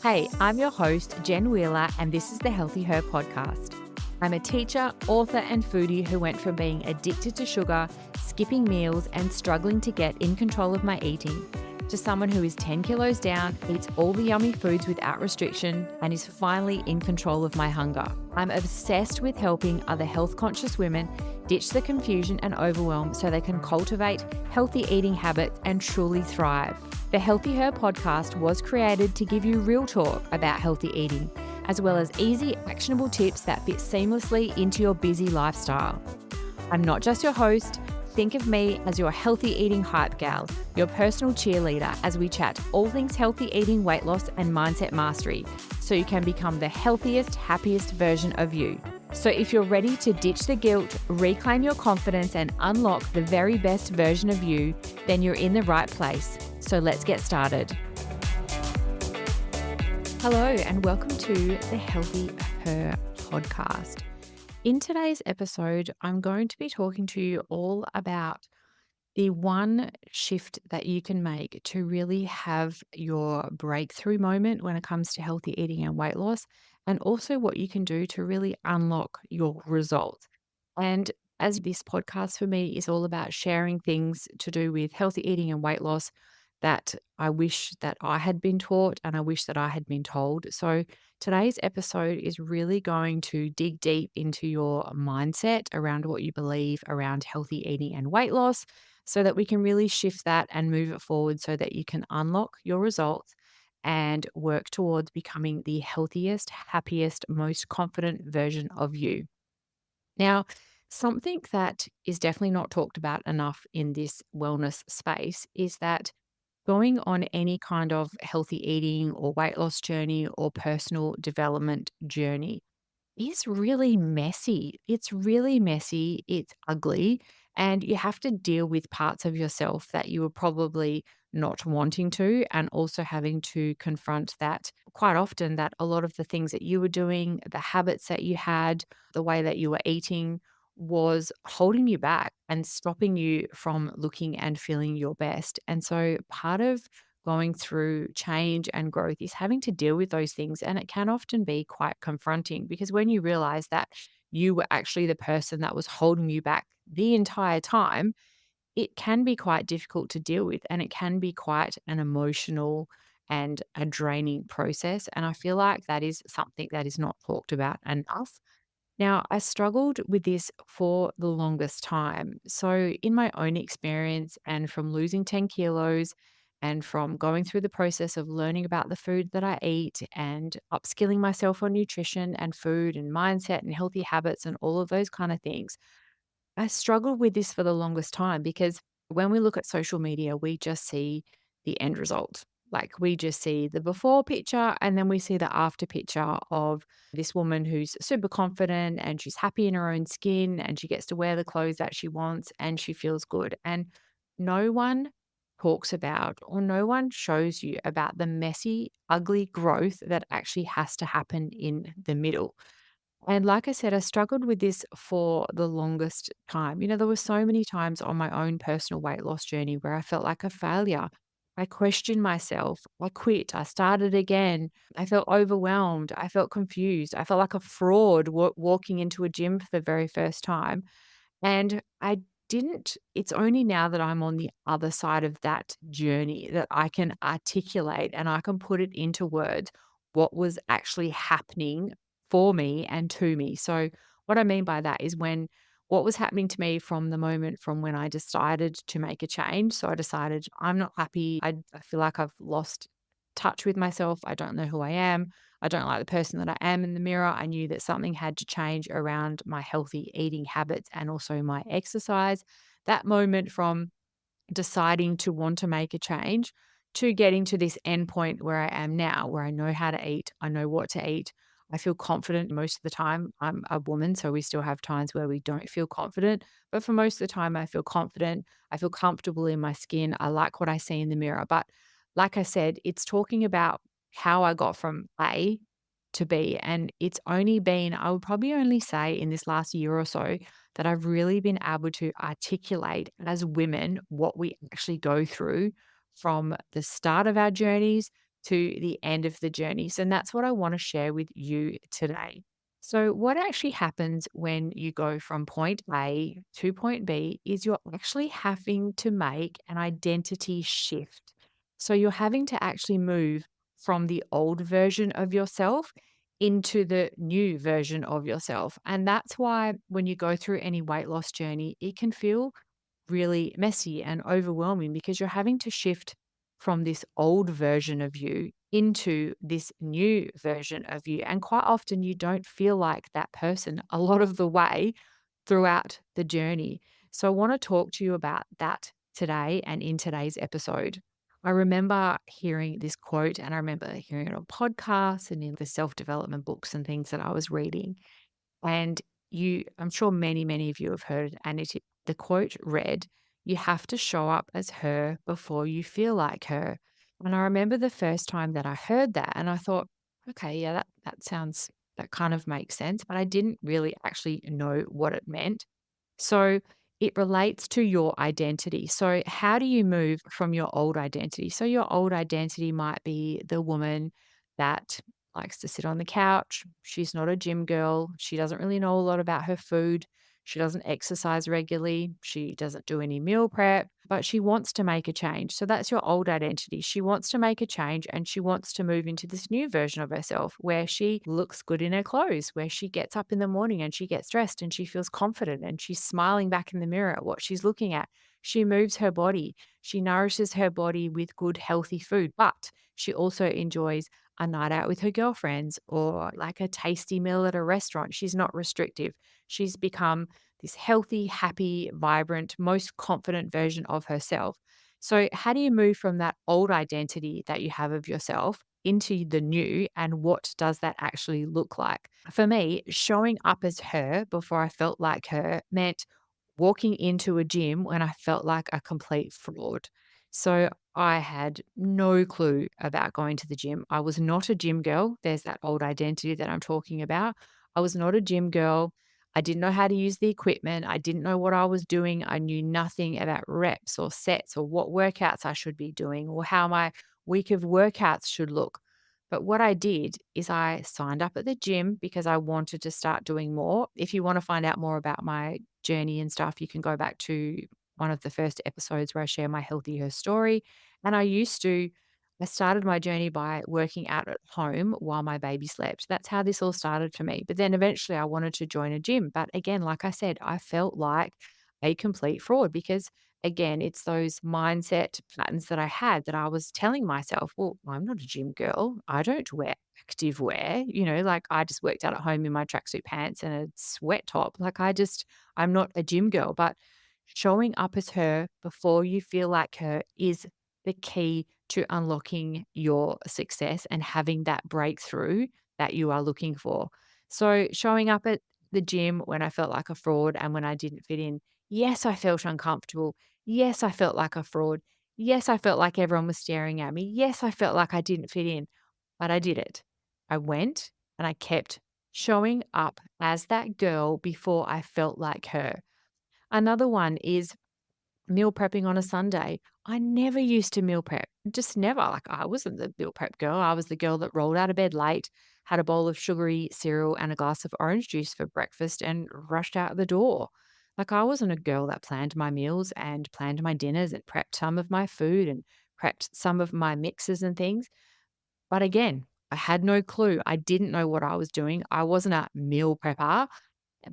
Hey, I'm your host, Jen Wheeler, and this is the Healthy Her podcast. I'm a teacher, author, and foodie who went from being addicted to sugar, skipping meals, and struggling to get in control of my eating to someone who is 10 kilos down, eats all the yummy foods without restriction, and is finally in control of my hunger. I'm obsessed with helping other health conscious women ditch the confusion and overwhelm so they can cultivate healthy eating habits and truly thrive. The Healthy Her podcast was created to give you real talk about healthy eating, as well as easy, actionable tips that fit seamlessly into your busy lifestyle. I'm not just your host. Think of me as your healthy eating hype gal, your personal cheerleader as we chat all things healthy eating, weight loss, and mindset mastery so you can become the healthiest, happiest version of you. So if you're ready to ditch the guilt, reclaim your confidence, and unlock the very best version of you, then you're in the right place. So let's get started. Hello, and welcome to the Healthy Her podcast. In today's episode, I'm going to be talking to you all about the one shift that you can make to really have your breakthrough moment when it comes to healthy eating and weight loss, and also what you can do to really unlock your results. And as this podcast for me is all about sharing things to do with healthy eating and weight loss that I wish that I had been taught and I wish that I had been told. So today's episode is really going to dig deep into your mindset around what you believe around healthy eating and weight loss so that we can really shift that and move it forward so that you can unlock your results and work towards becoming the healthiest, happiest, most confident version of you. Now, something that is definitely not talked about enough in this wellness space is that going on any kind of healthy eating or weight loss journey or personal development journey is really messy. It's really messy. It's ugly. And you have to deal with parts of yourself that you were probably not wanting to, and also having to confront that quite often that a lot of the things that you were doing, the habits that you had, the way that you were eating was holding you back and stopping you from looking and feeling your best. And so part of going through change and growth is having to deal with those things. And it can often be quite confronting because when you realize that you were actually the person that was holding you back the entire time, it can be quite difficult to deal with. And it can be quite an emotional and a draining process. And I feel like that is something that is not talked about enough. Now, I struggled with this for the longest time. So, in my own experience, and from losing 10 kilos, and from going through the process of learning about the food that I eat and upskilling myself on nutrition and food and mindset and healthy habits and all of those kind of things, I struggled with this for the longest time because when we look at social media, we just see the end result. Like we just see the before picture and then we see the after picture of this woman who's super confident and she's happy in her own skin and she gets to wear the clothes that she wants and she feels good. And no one talks about or no one shows you about the messy, ugly growth that actually has to happen in the middle. And like I said, I struggled with this for the longest time. There were so many times on my own personal weight loss journey where I felt like a failure. I questioned myself. I quit. I started again. I felt overwhelmed. I felt confused. I felt like a fraud walking into a gym for the very first time. And I didn't, it's only now that I'm on the other side of that journey that I can articulate and I can put it into words what was actually happening for me and to me. So, what I mean by that is when what was happening to me from the moment from when I decided to make a change. So, I decided I'm not happy. I feel like I've lost touch with myself. I don't know who I am. I don't like the person that I am in the mirror. I knew that something had to change around my healthy eating habits and also my exercise. That moment from deciding to want to make a change to getting to this end point where I am now, where I know how to eat, I know what to eat. I feel confident most of the time. I'm a woman, so we still have times where we don't feel confident. But for most of the time, I feel confident. I feel comfortable in my skin. I like what I see in the mirror. But like I said, it's talking about how I got from A to B. And it's only been, I would probably only say in this last year or so, that I've really been able to articulate as women what we actually go through from the start of our journeys to the end of the journey. So, and that's what I want to share with you today. So, what actually happens when you go from point A to point B is you're actually having to make an identity shift. So, you're having to actually move from the old version of yourself into the new version of yourself. And that's why when you go through any weight loss journey, it can feel really messy and overwhelming because you're having to shift from this old version of you into this new version of you. And quite often, you don't feel like that person a lot of the way throughout the journey. So, I want to talk to you about that today and in today's episode. I remember hearing this quote, and I remember hearing it on podcasts and in the self development books and things that I was reading. And I'm sure many of you have heard it, and the quote read, "You have to show up as her before you feel like her." And I remember the first time that I heard that, and I thought, okay, yeah, that kind of makes sense, but I didn't really actually know what it meant. So it relates to your identity. So, how do you move from your old identity? So, your old identity might be the woman that likes to sit on the couch. She's not a gym girl. She doesn't really know a lot about her food. She doesn't exercise regularly. She doesn't do any meal prep, but she wants to make a change. So that's your old identity. She wants to make a change and she wants to move into this new version of herself where she looks good in her clothes, where she gets up in the morning and she gets dressed and she feels confident and she's smiling back in the mirror at what she's looking at. She moves her body. She nourishes her body with good, healthy food, but she also enjoys a night out with her girlfriends or like a tasty meal at a restaurant. She's not restrictive. She's become this healthy, happy, vibrant, most confident version of herself. So, how do you move from that old identity that you have of yourself into the new? And what does that actually look like? For me, showing up as her before I felt like her meant walking into a gym when I felt like a complete fraud. So I had no clue about going to the gym. I was not a gym girl. There's that old identity that I'm talking about. I was not a gym girl. I didn't know how to use the equipment. I didn't know what I was doing. I knew nothing about reps or sets or what workouts I should be doing or how my week of workouts should look. But what I did is I signed up at the gym because I wanted to start doing more. If you want to find out more about my journey and stuff, you can go back to one of the first episodes where I share my healthy her story. And I started my journey by working out at home while my baby slept. That's how this all started for me. But then eventually I wanted to join a gym. But again, like I said, I felt like a complete fraud because again, it's those mindset patterns that I had that I was telling myself, well, I'm not a gym girl. I don't wear active wear. Like I just worked out at home in my tracksuit pants and a sweat top. I'm not a gym girl. But showing up as her before you feel like her is the key to unlocking your success and having that breakthrough that you are looking for. So, showing up at the gym when I felt like a fraud and when I didn't fit in, yes, I felt uncomfortable. Yes, I felt like a fraud. Yes, I felt like everyone was staring at me. Yes, I felt like I didn't fit in, but I did it. I went and I kept showing up as that girl before I felt like her. Another one is meal prepping on a Sunday. I never used to meal prep, just never. Like I wasn't the meal prep girl. I was the girl that rolled out of bed late, had a bowl of sugary cereal and a glass of orange juice for breakfast and rushed out the door. Like I wasn't a girl that planned my meals and planned my dinners and prepped some of my food and prepped some of my mixes and things. But again, I had no clue. I didn't know what I was doing. I wasn't a meal prepper.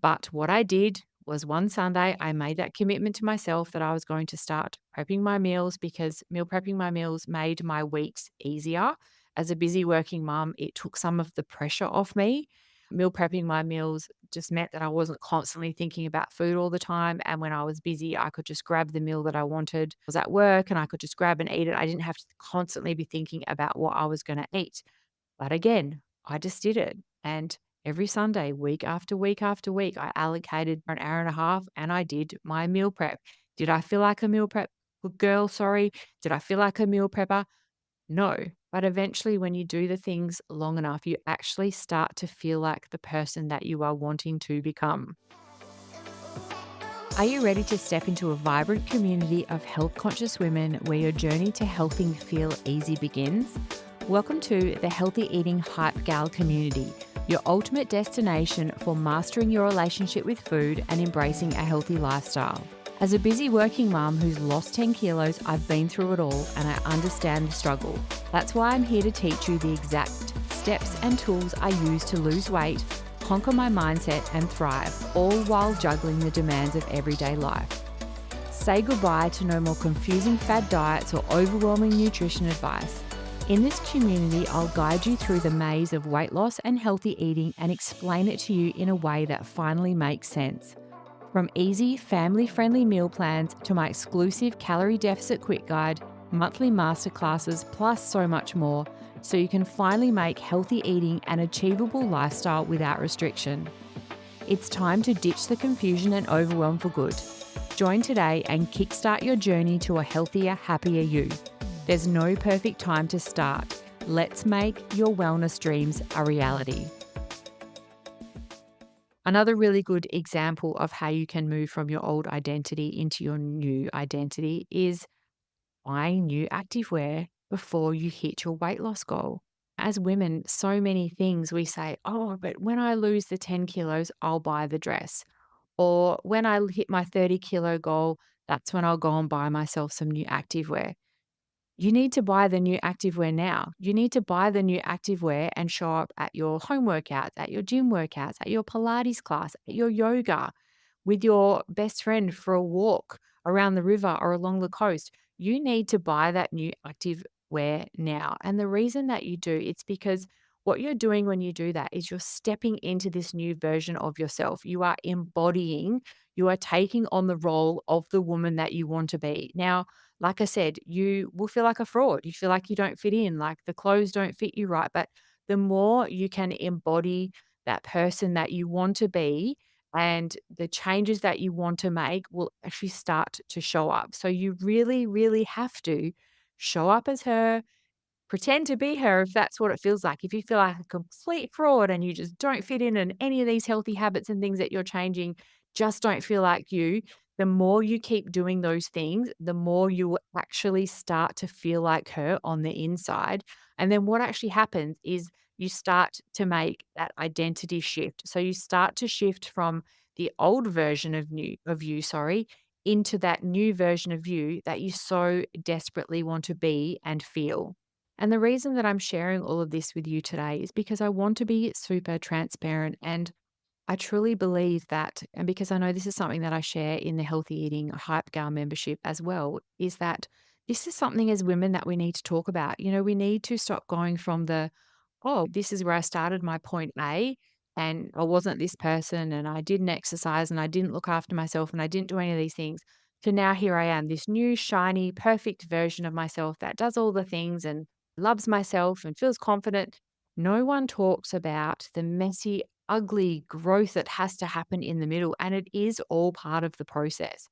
But what I did was one Sunday, I made that commitment to myself that I was going to start prepping my meals because meal prepping my meals made my weeks easier. As a busy working mum, it took some of the pressure off me. Meal prepping my meals just meant that I wasn't constantly thinking about food all the time. And when I was busy, I could just grab the meal that I wanted. I was at work and I could just grab and eat it. I didn't have to constantly be thinking about what I was going to eat. But again, I just did it. And every Sunday, week after week after week, I allocated for an hour and a half and I did my meal prep. Did I feel like a meal prep girl? Sorry. Did I feel like a meal prepper? No. But eventually, when you do the things long enough, you actually start to feel like the person that you are wanting to become. Are you ready to step into a vibrant community of health conscious women where your journey to helping feel easy begins? Welcome to the Healthy Eating Hype Gal community, your ultimate destination for mastering your relationship with food and embracing a healthy lifestyle. As a busy working mum who's lost 10 kilos, I've been through it all and I understand the struggle. That's why I'm here to teach you the exact steps and tools I use to lose weight, conquer my mindset, and thrive, all while juggling the demands of everyday life. Say goodbye to no more confusing fad diets or overwhelming nutrition advice. In this community, I'll guide you through the maze of weight loss and healthy eating and explain it to you in a way that finally makes sense. From easy, family-friendly meal plans to my exclusive calorie deficit quick guide, monthly masterclasses, plus so much more, so you can finally make healthy eating an achievable lifestyle without restriction. It's time to ditch the confusion and overwhelm for good. Join today and kickstart your journey to a healthier, happier you. There's no perfect time to start. Let's make your wellness dreams a reality. Another really good example of how you can move from your old identity into your new identity is buying new activewear before you hit your weight loss goal. As women, so many things we say, oh, but when I lose the 10 kilos, I'll buy the dress. Or when I hit my 30-kilo goal, that's when I'll go and buy myself some new activewear. You need to buy the new activewear now. You need to buy the new activewear and show up at your home workouts, at your gym workouts, at your Pilates class, at your yoga, with your best friend for a walk around the river or along the coast. You need to buy that new activewear now. And the reason that you do, it's because what you're doing when you do that is you're stepping into this new version of yourself. You are embodying, you are taking on the role of the woman that you want to be. Now, like I said, you will feel like a fraud. You feel like you don't fit in, like the clothes don't fit you right. But the more you can embody that person that you want to be and the changes that you want to make will actually start to show up. So you really, really have to show up as her. Pretend to be her if that's what it feels like. If you feel like a complete fraud and you just don't fit in any of these healthy habits and things that you're changing just don't feel like you, the more you keep doing those things, the more you will actually start to feel like her on the inside. And then what actually happens is you start to make that identity shift. So you start to shift from the old version of you, sorry, into that new version of you that you so desperately want to be and feel. And the reason that I'm sharing all of this with you today is because I want to be super transparent. And I truly believe that, and because I know this is something that I share in the Healthy Eating Hype Gal membership as well, is that this is something as women that we need to talk about. You know, we need to stop going from the, oh, this is where I started my point A, and I wasn't this person, and I didn't exercise, and I didn't look after myself, and I didn't do any of these things. To now, here I am, this new, shiny, perfect version of myself that does all the things and loves myself and feels confident. No one talks about the messy, ugly growth that has to happen in the middle, and it is all part of the process.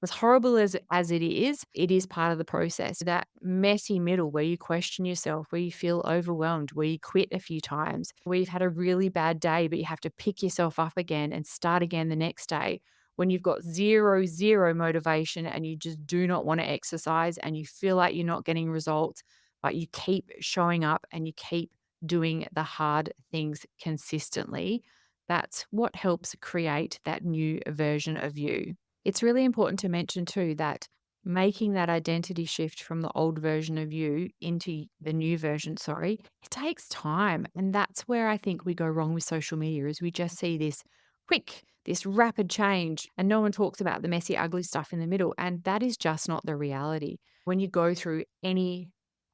As horrible as it is part of the process. That messy middle where you question yourself, where you feel overwhelmed, where you quit a few times, where you've had a really bad day, but you have to pick yourself up again and start again the next day. When you've got zero motivation and you just do not want to exercise and you feel like you're not getting results, but you keep showing up and you keep doing the hard things consistently, that's what helps create that new version of you. It's really important to mention too that making that identity shift from the old version of you into the new version, sorry, it takes time. And that's where I think we go wrong with social media is we just see this quick, this rapid change and no one talks about the messy, ugly stuff in the middle. And that is just not the reality. When you go through any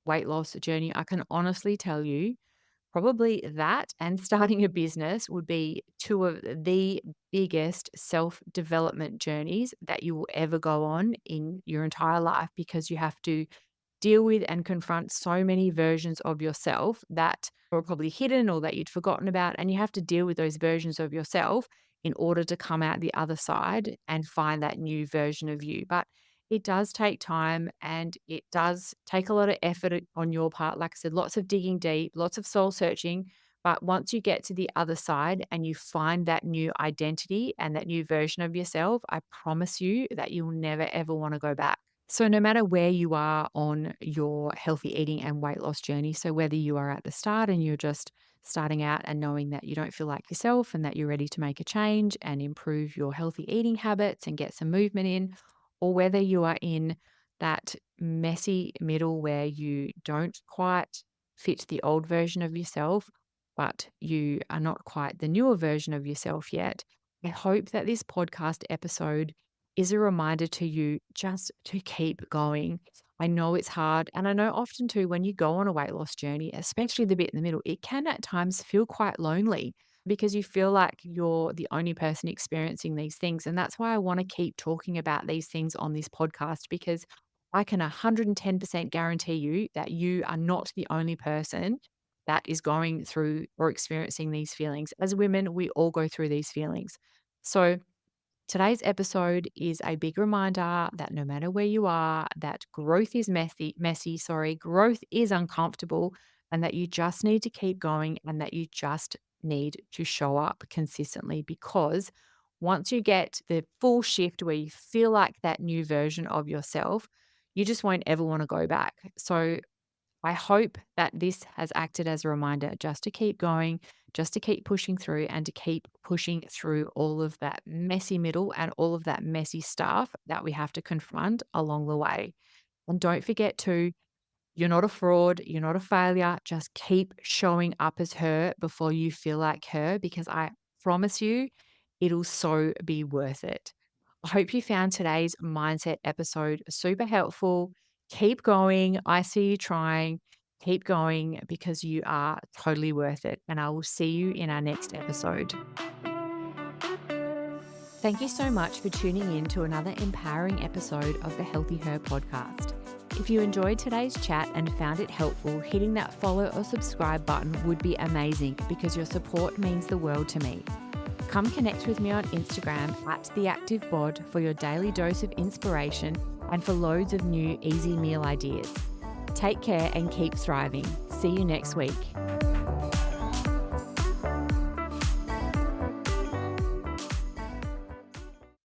weight loss journey, I can honestly tell you probably that and starting a business would be two of the biggest self-development journeys that you will ever go on in your entire life because you have to deal with and confront so many versions of yourself that were probably hidden or that you'd forgotten about. And you have to deal with those versions of yourself in order to come out the other side and find that new version of you. But it does take time and it does take a lot of effort on your part. Like I said, lots of digging deep, lots of soul searching. But once you get to the other side and you find that new identity and that new version of yourself, I promise you that you'll never, ever want to go back. So, no matter where you are on your healthy eating and weight loss journey, so whether you are at the start and you're just starting out and knowing that you don't feel like yourself and that you're ready to make a change and improve your healthy eating habits and get some movement in, or whether you are in that messy middle where you don't quite fit the old version of yourself, but you are not quite the newer version of yourself yet, I hope that this podcast episode is a reminder to you just to keep going. I know it's hard. And I know often too, when you go on a weight loss journey, especially the bit in the middle, it can at times feel quite lonely because you feel like you're the only person experiencing these things. And that's why I want to keep talking about these things on this podcast because I can 110% guarantee you that you are not the only person that is going through or experiencing these feelings. As women, we all go through these feelings. So, today's episode is a big reminder that no matter where you are, that growth is growth is uncomfortable, and that you just need to keep going and that you just need to show up consistently because once you get the full shift where you feel like that new version of yourself, you just won't ever want to go back. So I hope that this has acted as a reminder just to keep going, just to keep pushing through and to keep pushing through all of that messy middle and all of that messy stuff that we have to confront along the way. And don't forget to, you're not a fraud, you're not a failure. Just keep showing up as her before you feel like her because I promise you, it'll so be worth it. I hope you found today's mindset episode super helpful. Keep going. I see you trying. Keep going because you are totally worth it. And I will see you in our next episode. Thank you so much for tuning in to another empowering episode of the Healthy Her podcast. If you enjoyed today's chat and found it helpful, hitting that follow or subscribe button would be amazing because your support means the world to me. Come connect with me on Instagram @theactivebod for your daily dose of inspiration and for loads of new easy meal ideas. Take care and keep thriving. See you next week.